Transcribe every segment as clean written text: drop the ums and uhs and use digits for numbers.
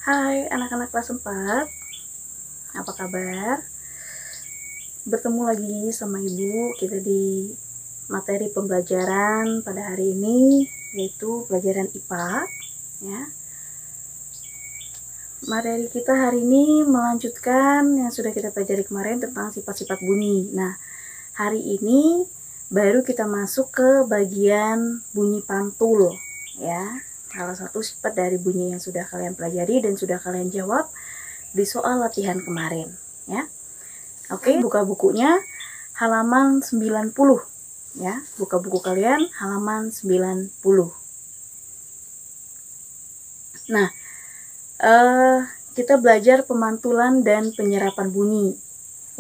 Hai anak-anak kelas 4, apa kabar? Bertemu lagi sama Ibu, kita di materi pembelajaran pada hari ini, yaitu pelajaran IPA. Ya. Materi kita hari ini melanjutkan yang sudah kita pelajari kemarin tentang sifat-sifat bunyi. Nah, hari ini baru kita masuk ke bagian bunyi pantul. Ya, salah satu sifat dari bunyi yang sudah kalian pelajari dan sudah kalian jawab di soal latihan kemarin, ya. Oke, buka bukunya halaman 90, ya. Buka buku kalian halaman 90. Nah, kita belajar pemantulan dan penyerapan bunyi.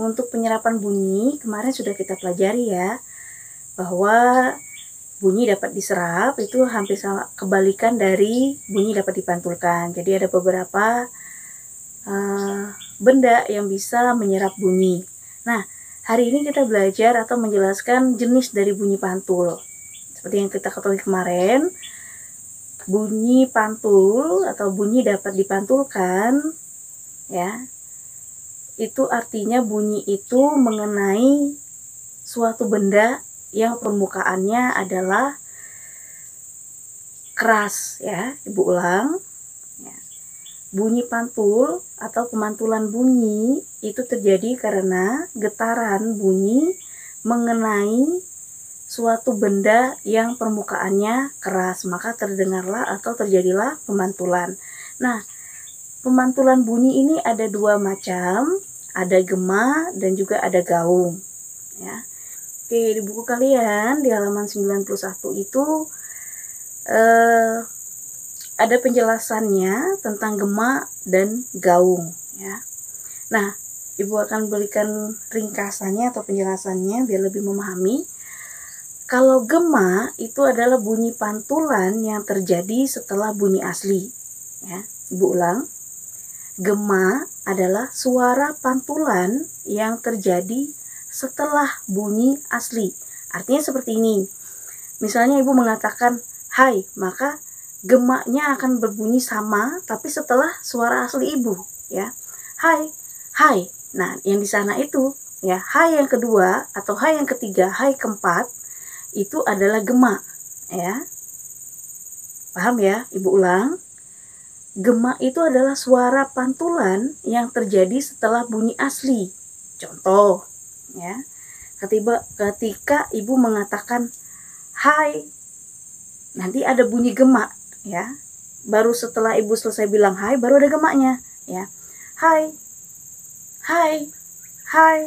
Untuk penyerapan bunyi kemarin sudah kita pelajari ya, bahwa bunyi dapat diserap itu hampir sama kebalikan dari bunyi dapat dipantulkan. Jadi ada beberapa benda yang bisa menyerap bunyi. Nah, hari ini kita belajar atau menjelaskan jenis dari bunyi pantul. Seperti yang kita ketahui kemarin, bunyi pantul atau bunyi dapat dipantulkan, ya, itu artinya bunyi itu mengenai suatu benda yang permukaannya adalah keras, ya. Ibu ulang. Bunyi pantul atau pemantulan bunyi itu terjadi karena getaran bunyi mengenai suatu benda yang permukaannya keras, maka terdengarlah atau terjadilah pemantulan. Nah, pemantulan bunyi ini ada dua macam, ada gema dan juga ada gaung. Ya. Oke, di buku kalian di halaman 91 itu ada penjelasannya tentang gema dan gaung, ya. Nah, Ibu akan berikan ringkasannya atau penjelasannya biar lebih memahami. Kalau gema itu adalah bunyi pantulan yang terjadi setelah bunyi asli, ya. Ibu ulang. Gema adalah suara pantulan yang terjadi setelah bunyi asli. Artinya seperti ini. Misalnya Ibu mengatakan hai, maka gemanya akan berbunyi sama tapi setelah suara asli Ibu, ya. Hai, hai. Nah, yang di sana itu, ya, hai yang kedua atau hai yang ketiga, hai keempat itu adalah gema, ya. Paham ya? Ibu ulang. Gema itu adalah suara pantulan yang terjadi setelah bunyi asli. Contoh, ya. Ketika Ibu mengatakan hai, nanti ada bunyi gema, ya. Baru setelah Ibu selesai bilang hai, baru ada gemanya, ya. Hai, hai, hai,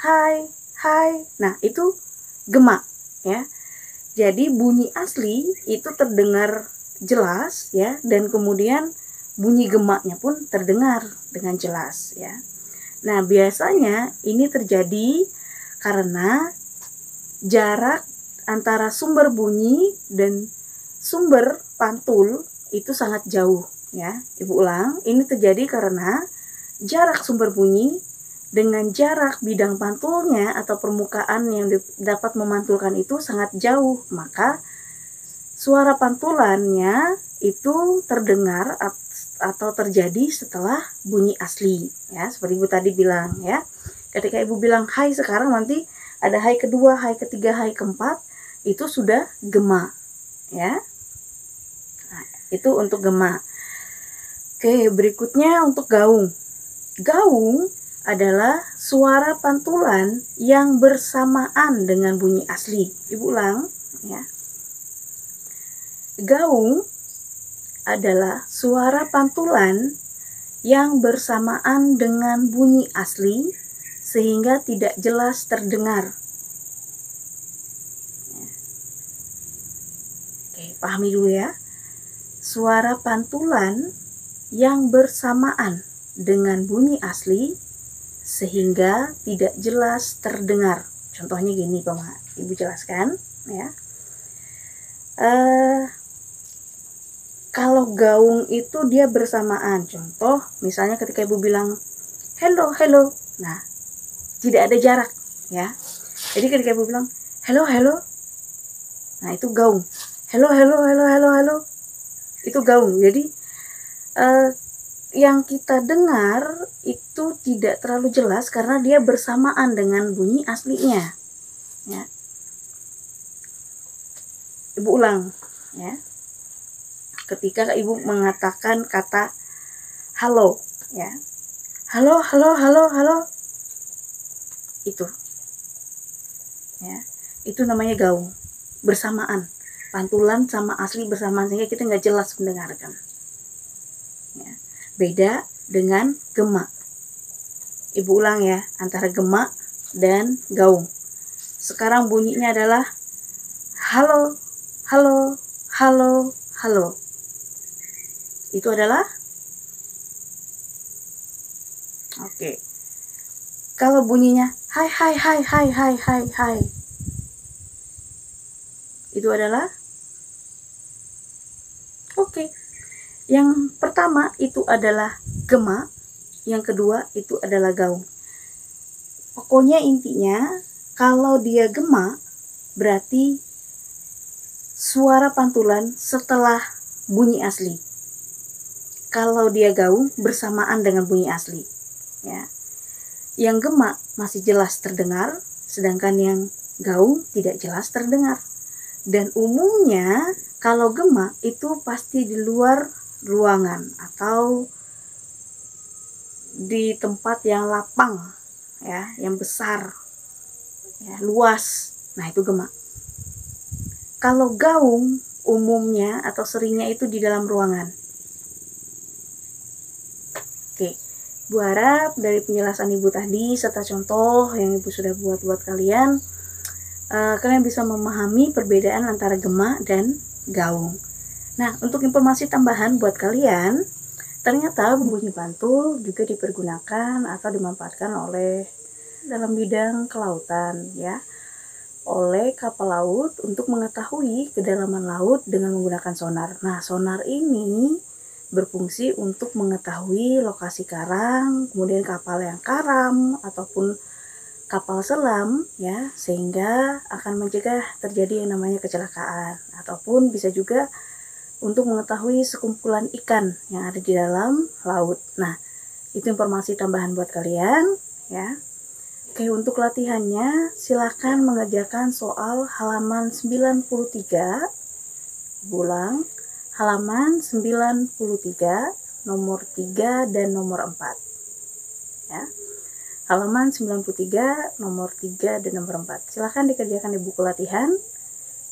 hai, hai. Nah, itu gema, ya. Jadi bunyi asli itu terdengar jelas, ya, dan kemudian bunyi gemanya pun terdengar dengan jelas, ya. Nah, biasanya ini terjadi karena jarak antara sumber bunyi dan sumber pantul itu sangat jauh, ya. Ibu ulang, ini terjadi karena jarak sumber bunyi dengan jarak bidang pantulnya atau permukaan yang dapat memantulkan itu sangat jauh, maka suara pantulannya itu terdengar atau terjadi setelah bunyi asli, ya. Seperti Ibu tadi bilang, ya. Ketika Ibu bilang hai sekarang, nanti ada hai kedua, hai ketiga, hai keempat, itu sudah gema, ya. Nah, itu untuk gema. Oke, berikutnya untuk gaung. Gaung adalah suara pantulan yang bersamaan dengan bunyi asli. Ibu ulang, ya. Gaung adalah suara pantulan yang bersamaan dengan bunyi asli sehingga tidak jelas terdengar. Oke, pahami dulu ya. Suara pantulan yang bersamaan dengan bunyi asli sehingga tidak jelas terdengar. Contohnya gini, Ibu jelaskan, ya. Kalau gaung itu dia bersamaan. Contoh, misalnya ketika Ibu bilang hello, hello. Nah, tidak ada jarak, ya. Jadi ketika Ibu bilang hello, hello. Nah, itu gaung. Hello, hello, hello, hello, hello. Itu gaung. Jadi yang kita dengar itu tidak terlalu jelas karena dia bersamaan dengan bunyi aslinya. Ya. Ibu ulang, ya. Ketika ibu mengatakan kata halo, ya. Halo, halo, halo, halo. Itu. Ya. Itu namanya gaung. Bersamaan. Pantulan sama asli bersamaan sehingga kita nggak jelas mendengarkan. Ya. Beda dengan gema. Ibu ulang ya, antara gema dan gaung. Sekarang bunyinya adalah halo, halo, halo, halo. Itu adalah oke. Kalau bunyinya hai, hai, hai, hai, hai, hai, hai. Itu adalah oke. Yang pertama itu adalah gema, yang kedua itu adalah gaung. Pokoknya intinya kalau dia gema berarti suara pantulan setelah bunyi asli. Kalau dia gaung bersamaan dengan bunyi asli. Ya. Yang gema masih jelas terdengar, sedangkan yang gaung tidak jelas terdengar. Dan umumnya kalau gema itu pasti di luar ruangan atau di tempat yang lapang, ya, yang besar, ya, luas. Nah, itu gema. Kalau gaung umumnya atau seringnya itu di dalam ruangan. Oke, Ibu harap dari penjelasan Ibu tadi serta contoh yang Ibu sudah buat kalian, kalian bisa memahami perbedaan antara gema dan gaung. Nah, untuk informasi tambahan buat kalian, ternyata bunyi pantul juga dipergunakan atau dimanfaatkan oleh dalam bidang kelautan, ya, oleh kapal laut untuk mengetahui kedalaman laut dengan menggunakan sonar. Nah, sonar ini berfungsi untuk mengetahui lokasi karang, kemudian kapal yang karam ataupun kapal selam, ya, sehingga akan mencegah terjadi yang namanya kecelakaan, ataupun bisa juga untuk mengetahui sekumpulan ikan yang ada di dalam laut. Nah, itu informasi tambahan buat kalian, ya. Oke, untuk latihannya silakan mengerjakan soal halaman 93. Ulang, halaman 93, nomor 3 dan nomor 4. Ya. Halaman 93, nomor 3 dan nomor 4. Silakan dikerjakan di buku latihan.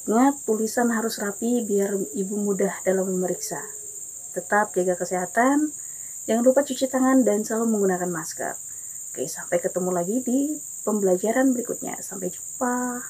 Ingat, tulisan harus rapi biar Ibu mudah dalam memeriksa. Tetap jaga kesehatan, jangan lupa cuci tangan dan selalu menggunakan masker. Oke, sampai ketemu lagi di pembelajaran berikutnya. Sampai jumpa.